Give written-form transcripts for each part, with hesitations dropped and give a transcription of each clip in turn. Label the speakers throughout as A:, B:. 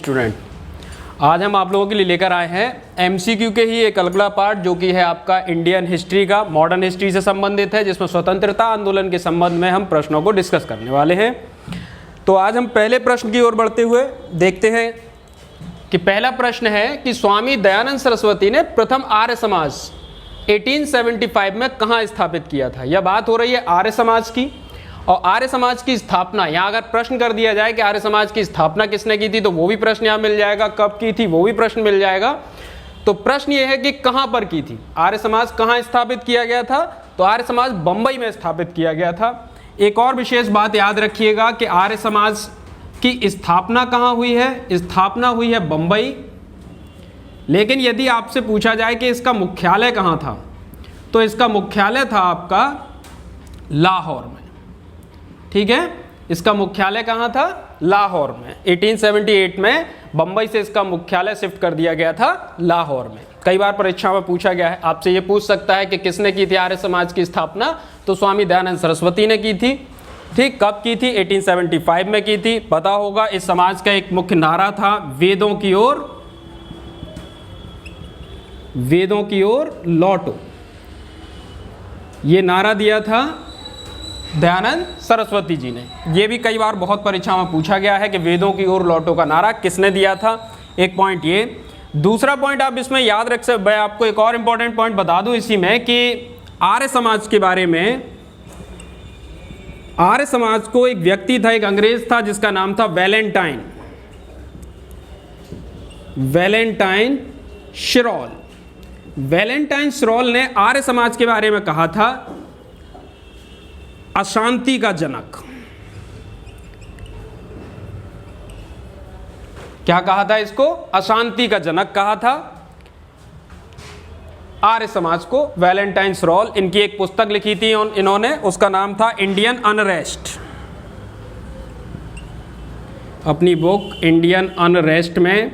A: Student, आज हम आप लोगों के लिए लेकर आए हैं एमसीक्यू के ही एक अगला पार्ट जो कि है आपका इंडियन हिस्ट्री का, मॉडर्न हिस्ट्री से संबंधित है, जिसमें स्वतंत्रता आंदोलन के संबंध में हम प्रश्नों को डिस्कस करने वाले हैं। तो आज हम पहले प्रश्न की ओर बढ़ते हुए देखते हैं कि पहला प्रश्न है कि स्वामी दयानंद सरस्वती ने प्रथम आर्य समाज 1875 में कहाँ स्थापित किया था। यह बात हो रही है आर्य समाज की, और आर्य समाज की स्थापना यहाँ अगर प्रश्न कर दिया जाए कि आर्य समाज की स्थापना किसने की थी तो वो भी प्रश्न यहाँ मिल जाएगा, कब की थी वो भी प्रश्न मिल जाएगा। तो प्रश्न ये है कि कहाँ पर की थी, आर्य समाज कहाँ स्थापित किया गया था। तो आर्य समाज बंबई में स्थापित किया गया था। एक और विशेष बात याद रखिएगा कि आर्य समाज की स्थापना कहाँ हुई है, स्थापना हुई है बंबई। लेकिन यदि आपसे पूछा जाए कि इसका मुख्यालय कहाँ था तो इसका मुख्यालय था आपका लाहौर में। ठीक है, इसका मुख्यालय कहाँ था, लाहौर में। 1878 में बंबई से इसका मुख्यालय शिफ्ट कर दिया गया था लाहौर में। कई बार परीक्षा में पूछा गया है, आपसे ये पूछ सकता है कि किसने की थी आर्य समाज की स्थापना, तो स्वामी दयानंद सरस्वती ने की थी। ठीक, कब की थी, 1875 में की थी। पता होगा इस समाज का एक मुख्य नारा था वेदों की ओर लौटो। ये नारा दिया था दयानंद सरस्वती जी ने। ये भी कई बार बहुत परीक्षा में पूछा गया है कि वेदों की ओर लौटो का नारा किसने दिया था। एक पॉइंट ये। दूसरा पॉइंट आप इसमें याद रख सकते, मैं आपको एक और इंपॉर्टेंट पॉइंट बता दूं इसी में कि आर्य समाज के बारे में, आर्य समाज को एक व्यक्ति था, एक अंग्रेज था जिसका नाम था वैलेंटाइन शिरोल। वैलेंटाइन शिरोल ने आर्य समाज के बारे में कहा था अशांति का जनक। क्या कहा था इसको, अशांति का जनक कहा था आर्य समाज को वैलेंटाइन शिरोल। इनकी एक पुस्तक लिखी थी इन्होंने, उसका नाम था इंडियन अनरेस्ट। अपनी बुक इंडियन अनरेस्ट में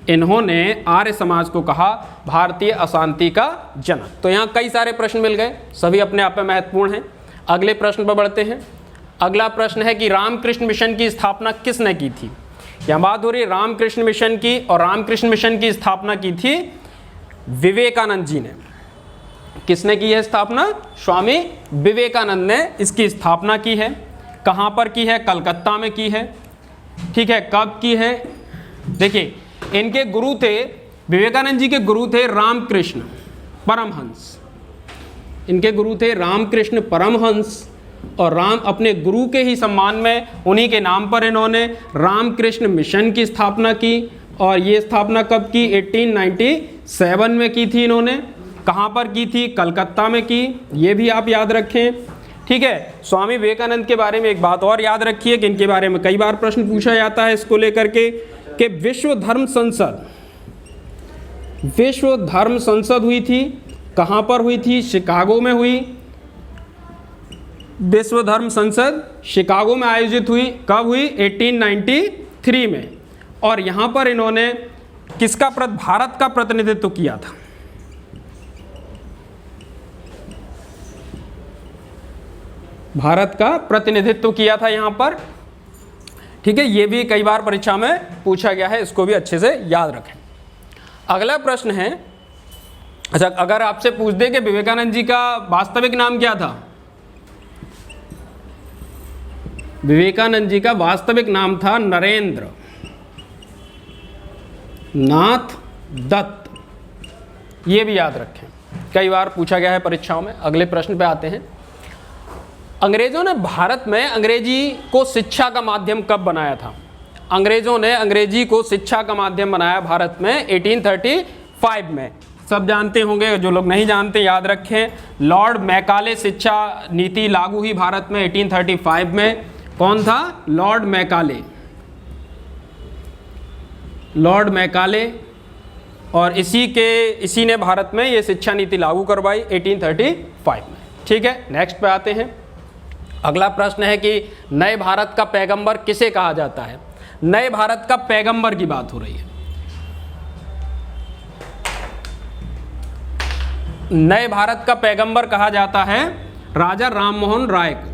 A: इन्होंने आर्य समाज को कहा भारतीय अशांति का जनक। तो यहां कई सारे प्रश्न मिल गए, सभी अपने आप में महत्वपूर्ण हैं। अगले प्रश्न पर बढ़ते हैं। अगला प्रश्न है कि रामकृष्ण मिशन की स्थापना किसने की थी। यहाँ बात हो रही है रामकृष्ण मिशन की, और रामकृष्ण मिशन की स्थापना की थी विवेकानंद जी ने। किसने की है स्थापना, स्वामी विवेकानंद ने इसकी स्थापना की है। कहाँ पर की है, कलकत्ता में की है। ठीक है, कब की है, देखिए इनके गुरु थे, विवेकानंद जी के गुरु थे रामकृष्ण परमहंस। इनके गुरु थे रामकृष्ण परमहंस, और राम अपने गुरु के ही सम्मान में उन्हीं के नाम पर इन्होंने रामकृष्ण मिशन की स्थापना की। और ये स्थापना कब की, 1897 में की थी इन्होंने। कहाँ पर की थी, कलकत्ता में की। ये भी आप याद रखें। ठीक है, स्वामी विवेकानंद के बारे में एक बात और याद रखिए कि इनके बारे में कई बार प्रश्न पूछा जाता है इसको लेकर के कि विश्व धर्म संसद हुई थी। कहाँ पर हुई थी, शिकागो में हुई। विश्व धर्म संसद शिकागो में आयोजित हुई। कब हुई, 1893 में। और यहाँ पर इन्होंने किसका भारत का प्रतिनिधित्व किया था, भारत का प्रतिनिधित्व किया था यहाँ पर। ठीक है, ये भी कई बार परीक्षा में पूछा गया है, इसको भी अच्छे से याद रखें। अगला प्रश्न है, अच्छा अगर आपसे पूछ दे कि विवेकानंद जी का वास्तविक नाम क्या था, विवेकानंद जी का वास्तविक नाम था नरेंद्र नाथ दत्त। ये भी याद रखें, कई बार पूछा गया है परीक्षाओं में। अगले प्रश्न पे आते हैं। अंग्रेजों ने भारत में अंग्रेजी को शिक्षा का माध्यम कब बनाया था। अंग्रेजों ने अंग्रेजी को शिक्षा का माध्यम बनाया भारत में 1835 में। सब जानते होंगे, जो लोग नहीं जानते याद रखें, लॉर्ड मैकाले शिक्षा नीति लागू हुई भारत में 1835 में। कौन था, लॉर्ड मैकाले। और इसी ने भारत में ये शिक्षा नीति लागू करवाई 1835 में। ठीक है, नेक्स्ट पे आते हैं। अगला प्रश्न है कि नए भारत का पैगंबर किसे कहा जाता है। नए भारत का पैगंबर की बात हो रही है। नए भारत का पैगंबर कहा जाता है राजा राममोहन राय को।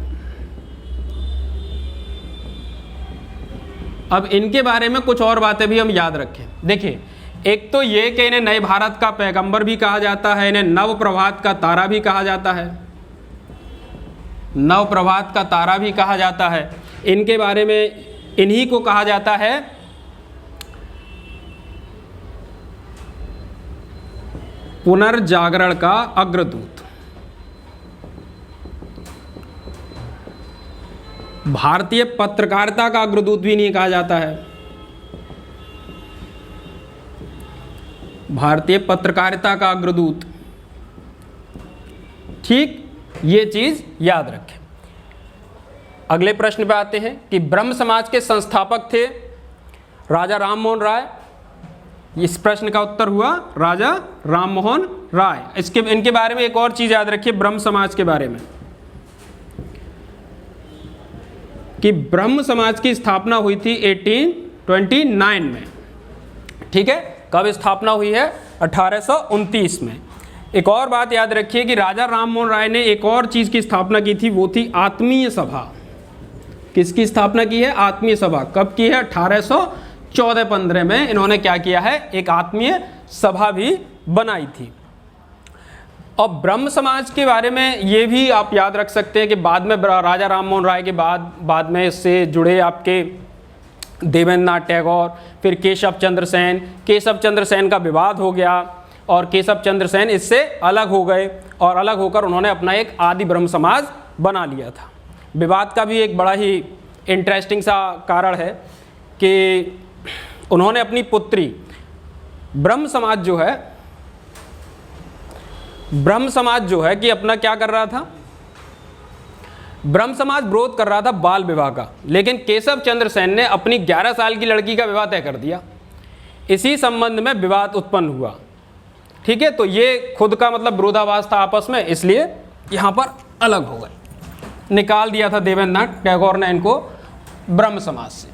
A: अब इनके बारे में कुछ और बातें भी हम याद रखें। देखिए, एक तो ये कि इन्हें नए भारत का पैगंबर भी कहा जाता है, इन्हें नव प्रभात का तारा भी कहा जाता है, नव प्रभात का तारा भी कहा जाता है। इनके बारे में इन्हीं को कहा जाता है पुनर्जागरण का अग्रदूत। भारतीय पत्रकारिता का अग्रदूत भी नहीं कहा जाता है, भारतीय पत्रकारिता का अग्रदूत। ठीक, ये चीज याद रखें। अगले प्रश्न पे आते हैं कि ब्रह्म समाज के संस्थापक थे राजा राममोहन राय। इस प्रश्न का उत्तर हुआ राजा राममोहन राय। इनके बारे में एक और चीज याद रखिए ब्रह्म समाज के बारे में, कि ब्रह्म समाज की स्थापना हुई थी 1829 में। ठीक है, कब स्थापना हुई है? 1829 में। एक और बात याद रखिए कि राजा राममोहन राय ने एक और चीज की स्थापना की थी, वो थी आत्मीय सभा। किसकी स्थापना की है? आत्मीय सभा। कब की है? 1814-15 में इन्होंने क्या किया है? एक आत्मीय सभा भी बनाई थी। और ब्रह्म समाज के बारे में ये भी आप याद रख सकते हैं कि बाद में राजा राममोहन राय के बाद में इससे जुड़े आपके देवेंद्र नाथ टैगोर, फिर केशव चंद्र सेन। केशव चंद्र सेन का विवाद हो गया और केशव चंद्र सेन इससे अलग हो गए और अलग होकर उन्होंने अपना एक आदि ब्रह्म समाज बना लिया था। विवाद का भी एक बड़ा ही इंटरेस्टिंग सा कारण है कि उन्होंने अपनी पुत्री ब्रह्म समाज जो है कि अपना क्या कर रहा था? ब्रह्म समाज विरोध कर रहा था बाल विवाह का, लेकिन केशव चंद्र सेन ने अपनी 11 साल की लड़की का विवाह तय कर दिया। इसी संबंध में विवाद उत्पन्न हुआ। ठीक है, तो ये खुद का मतलब विरोधाभास था आपस में, इसलिए यहां पर अलग हो गए, निकाल दिया था देवेंद्र नाथ टैगोर ने इनको ब्रह्म समाज से।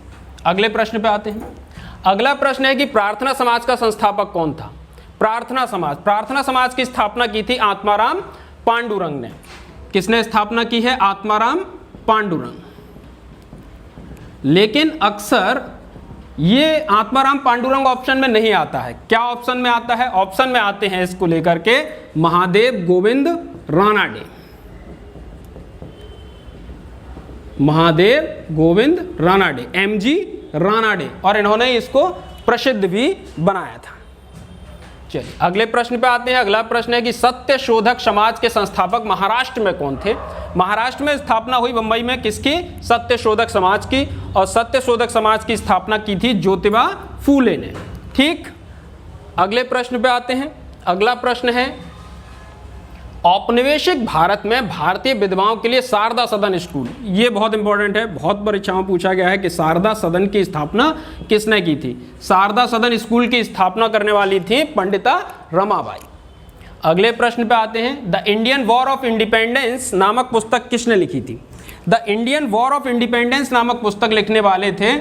A: अगले प्रश्न पे आते हैं। अगला प्रश्न है कि प्रार्थना समाज का संस्थापक कौन था? प्रार्थना समाज की स्थापना की थी आत्माराम पांडुरंग ने। किसने स्थापना की है? आत्माराम पांडुरंग। लेकिन अक्सर ये आत्माराम पांडुरंग ऑप्शन में नहीं आता है। क्या ऑप्शन में आता है? ऑप्शन में आते हैं इसको लेकर के महादेव गोविंद रानाडे। महादेव गोविंद रानाडे, MG रानाडे, और इन्होंने इसको प्रसिद्ध भी बनाया था। चलिए अगले प्रश्न पे आते हैं। अगला प्रश्न है कि सत्य शोधक समाज के संस्थापक महाराष्ट्र में कौन थे? महाराष्ट्र में स्थापना हुई मुंबई में किसकी? सत्य शोधक समाज की। और सत्य शोधक समाज की स्थापना की थी ज्योतिबा फूले ने। ठीक, अगले प्रश्न पे आते हैं। अगला प्रश्न है औपनिवेशिक भारत में भारतीय विधवाओं के लिए शारदा सदन स्कूल। ये बहुत इंपॉर्टेंट है, बहुत परीक्षाओं पूछा गया है कि शारदा सदन की स्थापना किसने की थी? शारदा सदन स्कूल की स्थापना करने वाली थी पंडिता रमाबाई। अगले प्रश्न पे आते हैं। The Indian war of independence नामक पुस्तक किसने लिखी थी? The Indian war of independence नामक पुस्तक लिखने वाले थे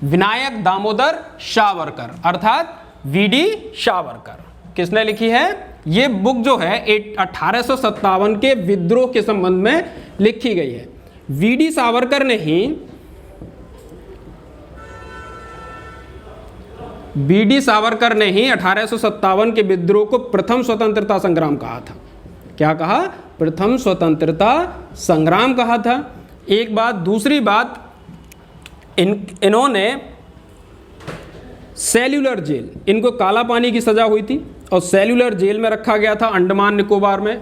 A: विनायक दामोदर सावरकर, अर्थात VD सावरकर। किसने लिखी है? ये बुक जो है 1857 के विद्रोह के संबंध में लिखी गई है। VD सावरकर ने ही VD सावरकर ने ही 1857 के विद्रोह को प्रथम स्वतंत्रता संग्राम कहा था। क्या कहा? प्रथम स्वतंत्रता संग्राम कहा था। एक बात। दूसरी बात, इन्होंने सेल्यूलर जेल, इनको काला पानी की सजा हुई थी और सेल्यूलर जेल में रखा गया था अंडमान निकोबार में।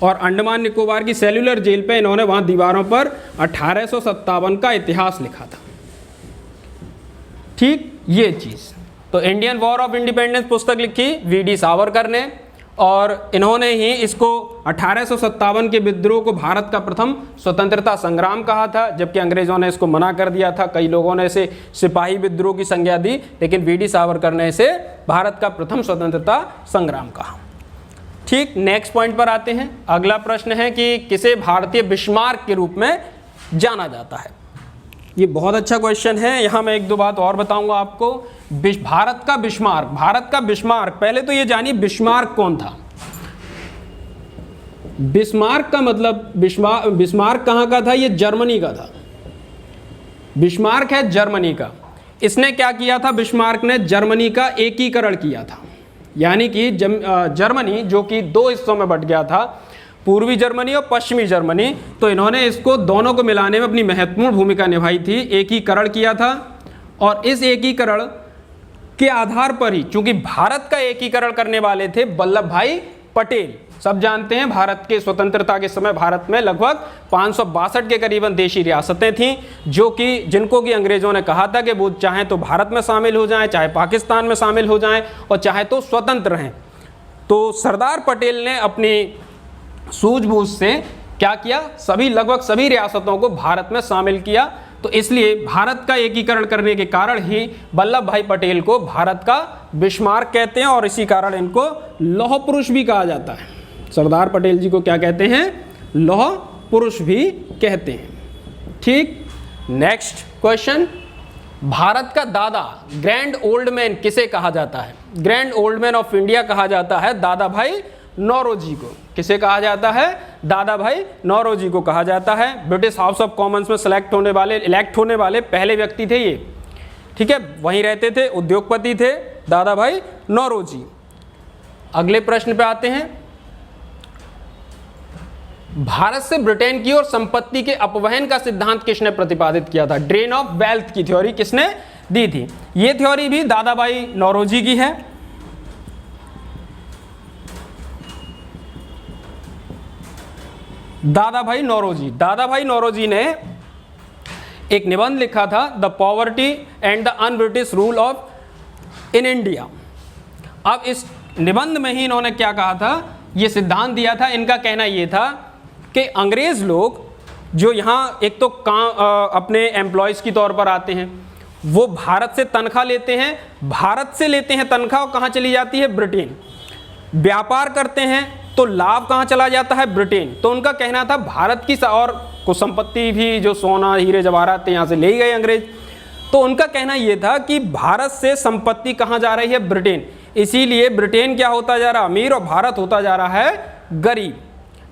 A: और अंडमान निकोबार की सेल्यूलर जेल पे इन्होंने वहां दीवारों पर 1857 का इतिहास लिखा था। ठीक, ये चीज। तो इंडियन वॉर ऑफ इंडिपेंडेंस पुस्तक लिखी VD सावरकर ने और इन्होंने ही इसको 1857 के विद्रोह को भारत का प्रथम स्वतंत्रता संग्राम कहा था, जबकि अंग्रेजों ने इसको मना कर दिया था। कई लोगों ने इसे सिपाही विद्रोह की संज्ञा दी, लेकिन VD सावरकर ने इसे भारत का प्रथम स्वतंत्रता संग्राम कहा। ठीक, नेक्स्ट पॉइंट पर आते हैं। अगला प्रश्न है कि किसे भारतीय बिस्मार्क के रूप में जाना जाता है? ये बहुत अच्छा क्वेश्चन है। यहाँ मैं एक दो बात और बताऊंगा आपको। भारत का बिस्मार्क, पहले तो ये जानिए बिस्मार्क कौन था। बिस्मार्क का मतलब बिस्मार्क कहाँ का था? ये जर्मनी का था। बिस्मार्क है जर्मनी का। इसने क्या किया था? बिस्मार्क ने जर्मनी का एकीकरण किया था, यानी कि जर्मनी जो कि दो हिस्सों में बट गया था, पूर्वी जर्मनी और पश्चिमी जर्मनी, तो इन्होंने इसको दोनों को मिलाने में अपनी महत्वपूर्ण भूमिका निभाई थी, एकीकरण किया था। और इस एकीकरण के आधार पर ही, चूंकि भारत का एकीकरण करने वाले थे वल्लभ भाई पटेल। सब जानते हैं भारत के स्वतंत्रता के समय भारत में लगभग 562 के करीबन देशी रियासतें थीं, जो कि जिनको कि अंग्रेजों ने कहा था कि वो चाहे तो भारत में शामिल हो जाएं, चाहे पाकिस्तान में शामिल हो जाएं और चाहे तो स्वतंत्र रहें। तो सरदार पटेल ने अपनी सूझबूझ से क्या किया? लगभग सभी रियासतों को भारत में शामिल किया। तो इसलिए भारत का एकीकरण करने के कारण ही वल्लभ भाई पटेल को भारत का बिस्मार्क कहते हैं और इसी कारण इनको लौह पुरुष भी कहा जाता है। सरदार पटेल जी को क्या कहते हैं? लौह पुरुष भी कहते हैं। ठीक, नेक्स्ट क्वेश्चन, भारत का दादा ग्रैंड ओल्ड मैन किसे कहा जाता है? Grand old man of India कहा जाता है दादा भाई नौरोजी को। किसे कहा जाता है? दादा भाई नौरोजी को कहा जाता है। ब्रिटिश हाउस ऑफ कॉमन्स में इलेक्ट होने वाले पहले व्यक्ति थे ये। ठीक है, वहीं रहते थे, उद्योगपति थे दादा भाई नौरोजी। अगले प्रश्न पे आते हैं, भारत से ब्रिटेन की ओर संपत्ति के अपवहन का सिद्धांत किसने प्रतिपादित किया था? ड्रेन ऑफ वेल्थ की थ्योरी किसने दी थी? यह थ्योरी भी दादा भाई नौरोजी की है। दादा भाई नौरोजी ने एक निबंध लिखा था, the poverty and the un-British rule of in India. अब इस निबंध में ही इन्होंने क्या कहा था? ये सिद्धांत दिया था। इनका कहना यह था कि अंग्रेज लोग जो यहाँ एक तो अपने एम्प्लॉयज़ के तौर पर आते हैं, वो भारत से तनख्वाह लेते हैं, भारत से लेते हैं तनख्वाह, कहाँ चली जाती है? ब्रिटेन। व्यापार करते हैं तो लाभ कहाँ चला जाता है? ब्रिटेन। तो उनका कहना था भारत की और कुछ संपत्ति भी, जो सोना हीरे जवाहरात थे, यहाँ से ले गए अंग्रेज। तो उनका कहना यह था कि भारत से संपत्ति कहाँ जा रही है? ब्रिटेन। इसीलिए ब्रिटेन क्या होता जा रहा? अमीर, और भारत होता जा रहा है गरीब।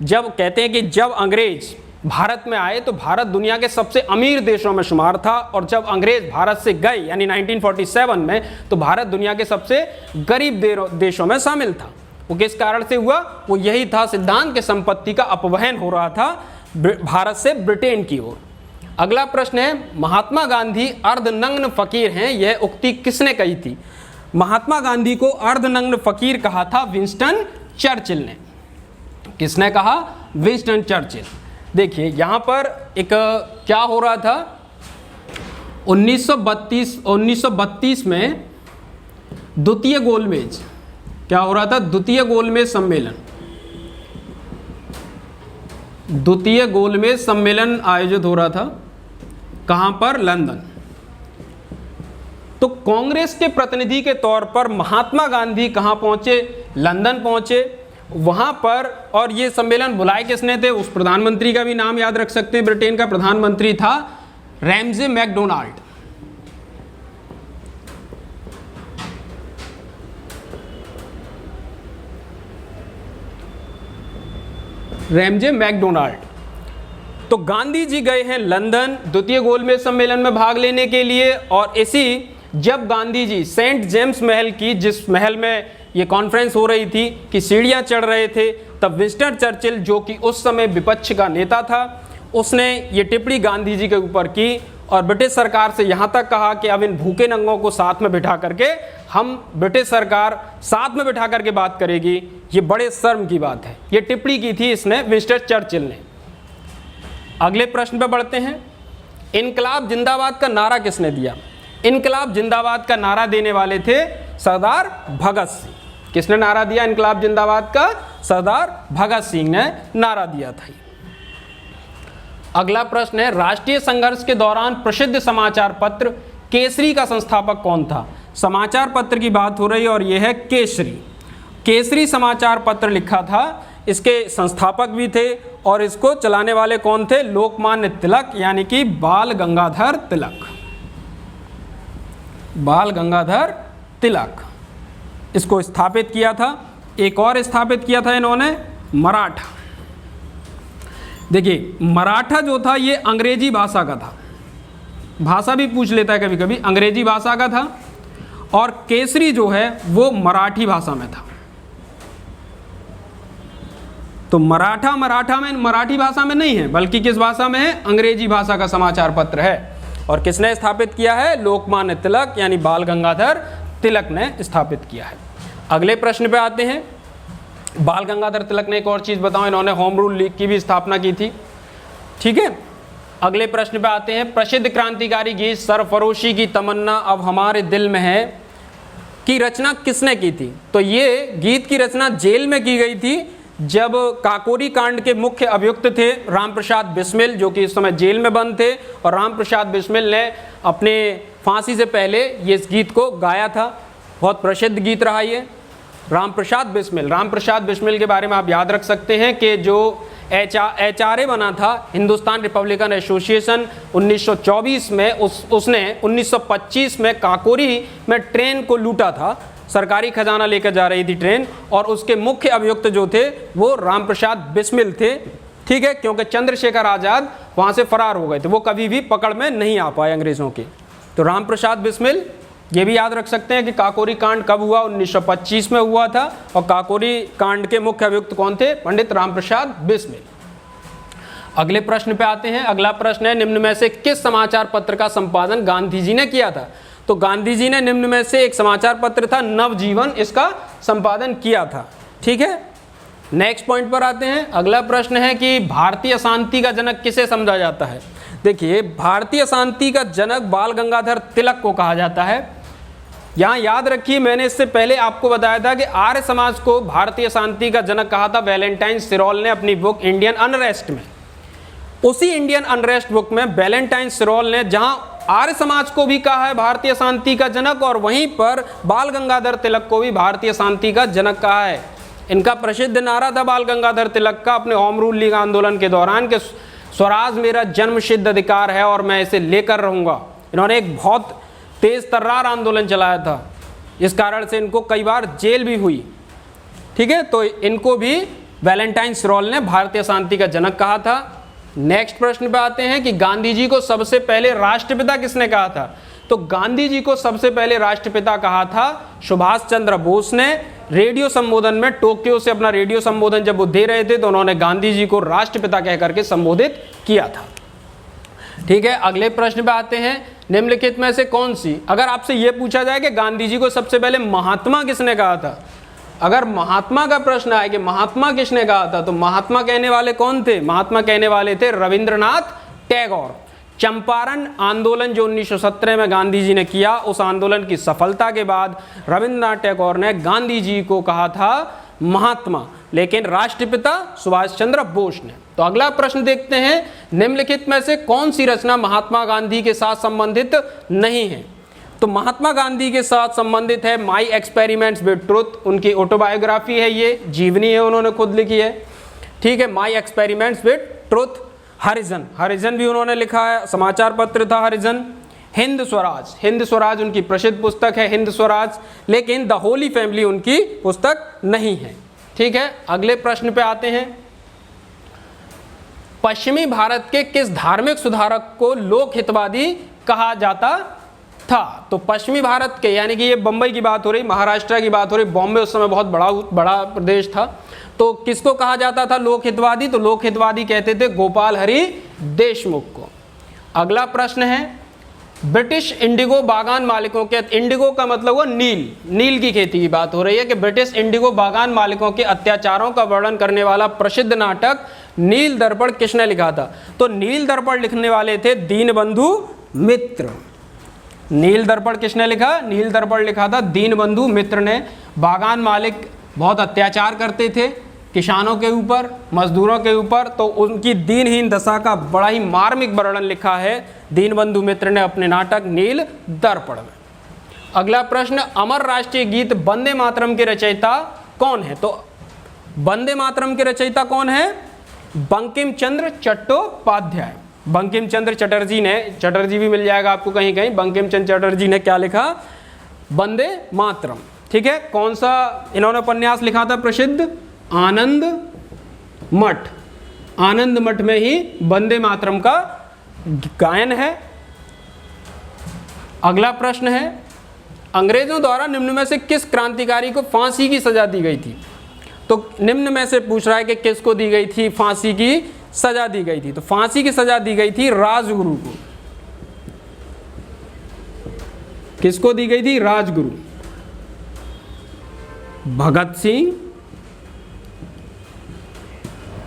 A: जब कहते हैं कि जब अंग्रेज भारत में आए तो भारत दुनिया के सबसे अमीर देशों में शुमार था, और जब अंग्रेज भारत से गए यानी 1947 में, तो भारत दुनिया के सबसे गरीब देशों में शामिल था। वो किस कारण से हुआ? वो यही था सिद्धांत के संपत्ति का अपवहन हो रहा था भारत से ब्रिटेन की ओर। अगला प्रश्न है, महात्मा गांधी अर्धनग्न फकीर हैं, यह उक्ति किसने कही थी? महात्मा गांधी को अर्धनग्न फकीर कहा था विंस्टन चर्चिल ने। किसने कहा? Winston Churchill. देखिए यहाँ पर एक क्या हो रहा था, 1932 में द्वितीय गोलमेज, क्या हो रहा था? द्वितीय गोलमेज सम्मेलन आयोजित हो रहा था। कहां पर? लंदन। तो कांग्रेस के प्रतिनिधि के तौर पर महात्मा गांधी कहां पहुंचे? लंदन पहुंचे। वहां पर, और ये सम्मेलन बुलाए किसने थे? उस प्रधानमंत्री का भी नाम याद रख सकते हैं, ब्रिटेन का प्रधानमंत्री था रैमजे मैकडोनाल्ड। Ramsay McDonald. तो गांधी जी गए हैं लंदन द्वितीय गोलमेज सम्मेलन में भाग लेने के लिए, और इसी जब गांधी जी सेंट जेम्स महल की, जिस महल में ये कॉन्फ्रेंस हो रही थी, कि सीढ़ियां चढ़ रहे थे, तब विंस्टन चर्चिल जो कि उस समय विपक्ष का नेता था, उसने ये टिप्पणी गांधी जी के ऊपर की और ब्रिटिश सरकार से यहाँ तक कहा कि अब इन भूखे नंगों को साथ में बिठा करके हम, ब्रिटिश सरकार साथ में बिठा करके बात करेगी, ये बड़े शर्म की बात है। ये टिप्पणी की थी इसने, विंस्टन चर्चिल ने। अगले प्रश्न पर बढ़ते हैं, इनकलाब जिंदाबाद का नारा किसने दिया? इनकलाब जिंदाबाद का नारा देने वाले थे सरदार भगत सिंह। किसने नारा दिया इनकलाब जिंदाबाद का? सरदार भगत सिंह ने नारा दिया था। अगला प्रश्न है, राष्ट्रीय संघर्ष के दौरान प्रसिद्ध समाचार पत्र केसरी का संस्थापक कौन था? समाचार पत्र की बात हो रही है और यह है केसरी। केसरी समाचार पत्र लिखा था, इसके संस्थापक भी थे और इसको चलाने वाले कौन थे? लोकमान्य तिलक, यानी कि बाल गंगाधर तिलक। बाल गंगाधर तिलक इसको स्थापित किया था। एक और स्थापित किया था इन्होंने, मराठा। देखिए मराठा जो था ये अंग्रेजी भाषा का था। भाषा भी पूछ लेता है कभी कभी, अंग्रेजी भाषा का था, और केसरी जो है वो मराठी भाषा में था। तो मराठा में मराठी भाषा में नहीं है, बल्कि किस भाषा में है, अंग्रेजी भाषा का समाचार पत्र है। और किसने स्थापित किया है, लोकमान्य तिलक यानी बाल गंगाधर तिलक ने स्थापित किया है। अगले प्रश्न पे आते हैं। बाल गंगाधर तिलक ने एक और चीज बताओ, इन्होंने होम रूल लीग की भी स्थापना की थी। ठीक है, अगले प्रश्न पे आते हैं। प्रसिद्ध क्रांतिकारी गीत सरफरोशी की तमन्ना अब हमारे दिल में है की रचना किसने की थी? तो ये गीत की रचना जेल में की गई थी, जब काकोरी कांड के मुख्य अभियुक्त थे रामप्रसाद बिस्मिल, जो कि इस समय जेल में बंद थे, और रामप्रसाद बिस्मिल ने अपने फांसी से पहले ये इस गीत को गाया था। बहुत प्रसिद्ध गीत रहा ये, रामप्रसाद बिस्मिल के बारे में आप याद रख सकते हैं कि जो HRA बना था, हिंदुस्तान रिपब्लिकन एसोसिएशन 1924 में, उसने 1925 में काकोरी में ट्रेन को लूटा था। सरकारी खजाना लेकर जा रही थी ट्रेन, और उसके मुख्य अभियुक्त जो थे वो रामप्रसाद बिस्मिल थे। ठीक है, क्योंकि चंद्रशेखर आज़ाद वहाँ से फरार हो गए थे, वो कभी भी पकड़ में नहीं आ पाए अंग्रेज़ों के। तो रामप्रसाद बिस्मिल, ये भी याद रख सकते हैं कि काकोरी कांड कब हुआ, 1925 में हुआ था, और काकोरी कांड के मुख्य अभियुक्त कौन थे, पंडित रामप्रसाद बिस्मिल। अगले प्रश्न पे आते हैं। अगला प्रश्न है, निम्न में से किस समाचार पत्र का संपादन गांधी जी ने किया था? तो गांधी जी ने निम्न में से एक समाचार पत्र था नवजीवन, इसका संपादन किया था। ठीक है, नेक्स्ट पॉइंट पर आते हैं। अगला प्रश्न है कि भारतीय शांति का जनक किसे समझा जाता है? देखिए, भारतीय शांति का जनक बाल गंगाधर तिलक को कहा जाता है। यहाँ याद रखिए, मैंने इससे पहले आपको बताया था कि आर्य समाज को भारतीय शांति का जनक कहा था वैलेंटाइन सिरोल ने अपनी बुक इंडियन अनरेस्ट में। उसी इंडियन अनरेस्ट बुक में वैलेंटाइन सिरोल ने जहाँ आर्य समाज को भी कहा है भारतीय शांति का जनक, और वहीं पर बाल गंगाधर तिलक को भी भारतीय शांति का जनक कहा है। इनका प्रसिद्ध नारा था बाल गंगाधर तिलक का अपने होम रूल लीग आंदोलन के दौरान कि स्वराज मेरा जन्मसिद्ध अधिकार है और मैं इसे लेकर रहूंगा। इन्होंने एक बहुत तेज तर्रार आंदोलन चलाया था, इस कारण से इनको कई बार जेल भी हुई। ठीक है, तो इनको भी वैलेंटाइन सिरोल ने भारतीय शांति का जनक कहा था। नेक्स्ट प्रश्न पे आते हैं कि गांधी जी को सबसे पहले राष्ट्रपिता किसने कहा था? तो गांधी जी को सबसे पहले राष्ट्रपिता कहा था सुभाष चंद्र बोस ने। रेडियो संबोधन में, टोक्यो से अपना रेडियो संबोधन जब वो दे रहे थे, तो उन्होंने गांधी जी को राष्ट्रपिता कह करके संबोधित किया था। ठीक है, अगले प्रश्न पे आते हैं। निम्नलिखित में से कौन सी, अगर आपसे ये पूछा जाए कि गांधी जी को सबसे पहले महात्मा किसने कहा था, अगर महात्मा का प्रश्न आए कि महात्मा किसने कहा था, तो महात्मा कहने वाले कौन थे? महात्मा कहने वाले थे रविंद्रनाथ टैगोर। चंपारण आंदोलन जो 1917 में गांधी जी ने किया, उस आंदोलन की सफलता के बाद रविंद्रनाथ टैगोर ने गांधी जी को कहा था महात्मा, लेकिन राष्ट्रपिता सुभाष चंद्र बोस ने। तो अगला प्रश्न देखते हैं, निम्नलिखित में से कौन सी रचना महात्मा गांधी के साथ संबंधित नहीं है? तो महात्मा गांधी के साथ संबंधित है माई एक्सपेरिमेंट्स विद ट्रुथ, उनकी ऑटोबायोग्राफी है, ये जीवनी है, उन्होंने खुद लिखी है। ठीक है, माई एक्सपेरिमेंट्स विद ट्रुथ। हरिजन भी उन्होंने लिखा है, समाचार पत्र था हरिजन। हिंद स्वराज उनकी प्रसिद्ध पुस्तक है हिंद स्वराज, लेकिन द होली फैमिली उनकी पुस्तक नहीं है। ठीक है, अगले प्रश्न पे आते हैं। पश्चिमी भारत के किस धार्मिक सुधारक को लोक हितवादी कहा जाता था? तो पश्चिमी भारत के, यानी कि ये बंबई की बात हो रही, महाराष्ट्र की बात हो रही, बॉम्बे उस समय बहुत बड़ा प्रदेश था, तो किसको कहा जाता था लोक हितवादी? तो लोक हितवादी कहते थे गोपाल हरि देशमुख को। अगला प्रश्न है, ब्रिटिश इंडिगो बागान मालिकों के, इंडिगो का मतलब हुआ नील की खेती की बात हो रही है, कि ब्रिटिश इंडिगो बागान मालिकों के अत्याचारों का वर्णन करने वाला प्रसिद्ध नाटक नील दर्पण किसने लिखा था? तो नील दर्पण लिखने वाले थे दीनबंधु मित्र। नील दर्पण किसने लिखा? नील दर्पण लिखा था दीनबंधु मित्र ने। बागान मालिक बहुत अत्याचार करते थे किसानों के ऊपर, मजदूरों के ऊपर, तो उनकी दीनहीन दशा का बड़ा ही मार्मिक वर्णन लिखा है दीनबंधु मित्र ने अपने नाटक नील दर्पण में। अगला प्रश्न, अमर राष्ट्रीय गीत वंदे मातरम के रचयिता कौन है? तो वंदे मातरम के रचयिता कौन है? बंकिम चंद्र चट्टोपाध्याय। बंकिम चंद्र चटर्जी ने, चटर्जी भी मिल जाएगा आपको कहीं कहीं, बंकिम चंद्र चटर्जी ने क्या लिखा? वंदे मातरम। ठीक है, कौन सा इन्होंने उपन्यास लिखा था प्रसिद्ध? आनंद मठ। आनंद मठ में ही वंदे मातरम का गायन है। अगला प्रश्न है, अंग्रेजों द्वारा निम्न में से किस क्रांतिकारी को फांसी की सजा दी गई थी? तो निम्न में से पूछ रहा है कि किसको दी गई थी फांसी की सजा दी गई थी? तो फांसी की सजा दी गई थी राजगुरु को। किसको दी गई थी? राजगुरु। भगत सिंह,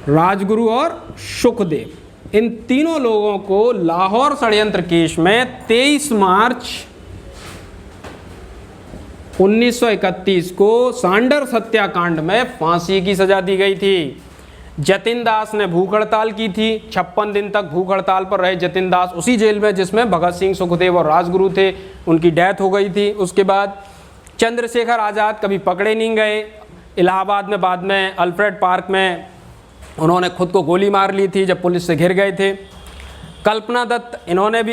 A: राजगुरु और सुखदेव, इन तीनों लोगों को लाहौर षड्यंत्र केस में 23 मार्च 1931 को सांडर्स हत्याकांड में फांसी की सजा दी गई थी। जतिन दास ने भूख हड़ताल की थी, 56 दिन तक भूख हड़ताल पर रहे जतिन दास, उसी जेल में जिसमें भगत सिंह, सुखदेव और राजगुरु थे, उनकी डेथ हो गई थी। उसके बाद चंद्रशेखर आज़ाद कभी पकड़े नहीं गए। इलाहाबाद में बाद में अल्फ्रेड पार्क में उन्होंने खुद को गोली मार ली थी जब पुलिस से घिर गए थे। कल्पना दत्त, इन्होंने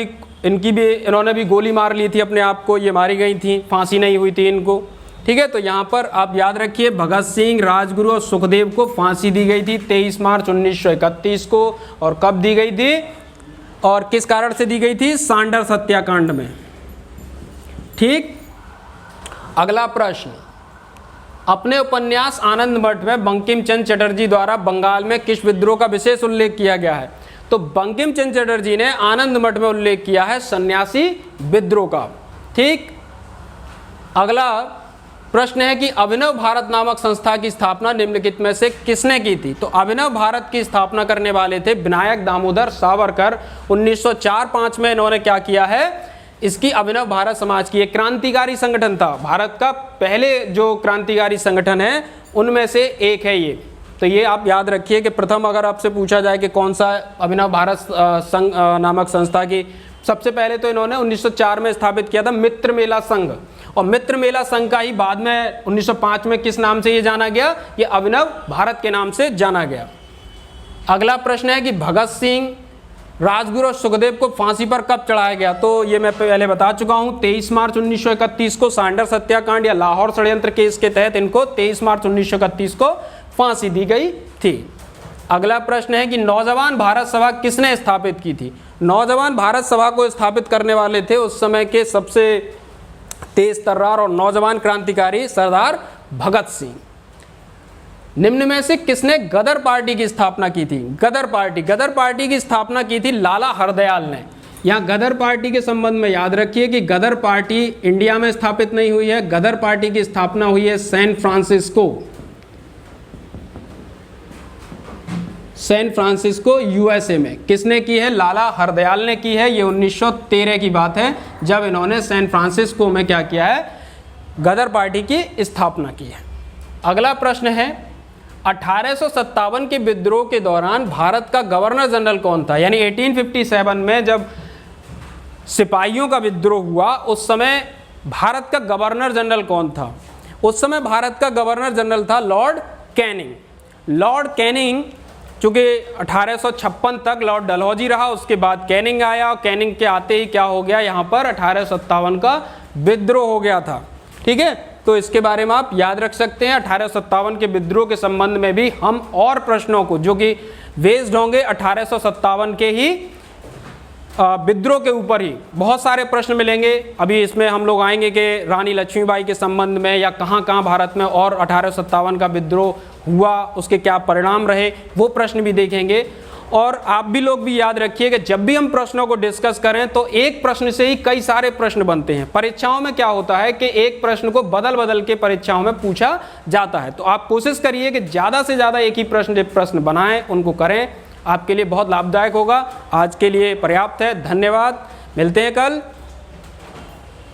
A: भी गोली मार ली थी अपने आप को, ये मारी गई थी, फांसी नहीं हुई थी इनको। ठीक है, तो यहाँ पर आप याद रखिए भगत सिंह, राजगुरु और सुखदेव को फांसी दी गई थी 23 मार्च 1931 को। और कब दी गई थी और किस कारण से दी गई थी? सांडर्स हत्याकांड में। ठीक, अगला प्रश्न, अपने उपन्यास आनंद मठ में बंकिम चंद्र चटर्जी द्वारा बंगाल में किस विद्रोह का विशेष उल्लेख किया गया है? तो बंकिम चंद्र चटर्जी ने आनंद मठ में उल्लेख किया है सन्यासी विद्रोह का। ठीक, अगला प्रश्न है कि अभिनव भारत नामक संस्था की स्थापना निम्नलिखित में से किसने की थी? तो अभिनव भारत की स्थापना करने वाले थे विनायक दामोदर सावरकर। 1904-05 में इन्होंने क्या किया है? इसकी अभिनव भारत समाज की एक क्रांतिकारी संगठन था, भारत का पहले जो क्रांतिकारी संगठन है उनमें से एक है ये। तो ये आप याद रखिए कि प्रथम अगर आपसे पूछा जाए कि कौन सा अभिनव भारत संघ नामक संस्था की, सबसे पहले तो इन्होंने 1904 में स्थापित किया था मित्र मेला संघ, और मित्र मेला संघ का ही बाद में 1905 में किस नाम से ये जाना गया? ये अभिनव भारत के नाम से जाना गया। अगला प्रश्न है कि भगत सिंह, राजगुरु और सुखदेव को फांसी पर कब चढ़ाया गया? तो ये मैं पहले बता चुका हूँ, 23 मार्च 1931 को सांडर्स हत्याकांड या लाहौर षड्यंत्र केस के तहत इनको 23 मार्च 1931 को फांसी दी गई थी। अगला प्रश्न है कि नौजवान भारत सभा किसने स्थापित की थी? नौजवान भारत सभा को स्थापित करने वाले थे उस समय के सबसे तेज तर्रार और नौजवान क्रांतिकारी सरदार भगत सिंह। निम्न में से किसने गदर पार्टी की स्थापना की थी? गदर पार्टी की स्थापना की थी लाला हरदयाल ने। यहाँ गदर पार्टी के संबंध में याद रखिए कि गदर पार्टी इंडिया में स्थापित नहीं हुई है, गदर पार्टी की स्थापना हुई है सैन फ्रांसिस्को यूएसए में। किसने की है? लाला हरदयाल ने की है। ये 1913 की बात है जब इन्होंने सैन फ्रांसिस्को में क्या किया है? गदर पार्टी की स्थापना की है। अगला प्रश्न है 1857 के विद्रोह के दौरान भारत का गवर्नर जनरल कौन था? यानी 1857 में जब सिपाहियों का विद्रोह हुआ उस समय भारत का गवर्नर जनरल कौन था? उस समय भारत का गवर्नर जनरल था लॉर्ड कैनिंग। लॉर्ड कैनिंग, चूंकि 1856 तक लॉर्ड डलहौजी रहा, उसके बाद कैनिंग आया, और कैनिंग के आते ही क्या हो गया? यहाँ पर 1857 का विद्रोह हो गया था। ठीक है, तो इसके बारे में आप याद रख सकते हैं। 1857 के विद्रोह के संबंध में भी हम और प्रश्नों को जो कि बेस्ड होंगे 1857 के ही विद्रोह के ऊपर ही, बहुत सारे प्रश्न मिलेंगे। अभी इसमें हम लोग आएंगे कि रानी लक्ष्मीबाई के संबंध में या कहाँ कहाँ भारत में और 1857 का विद्रोह हुआ, उसके क्या परिणाम रहे, वो प्रश्न भी देखेंगे। और आप भी लोग भी याद रखिए कि जब भी हम प्रश्नों को डिस्कस करें तो एक प्रश्न से ही कई सारे प्रश्न बनते हैं। परीक्षाओं में क्या होता है कि एक प्रश्न को बदल बदल के परीक्षाओं में पूछा जाता है। तो आप कोशिश करिए कि ज़्यादा से ज़्यादा एक ही प्रश्न बनाएं, उनको करें, आपके लिए बहुत लाभदायक होगा। आज के लिए पर्याप्त है। धन्यवाद, मिलते हैं कल।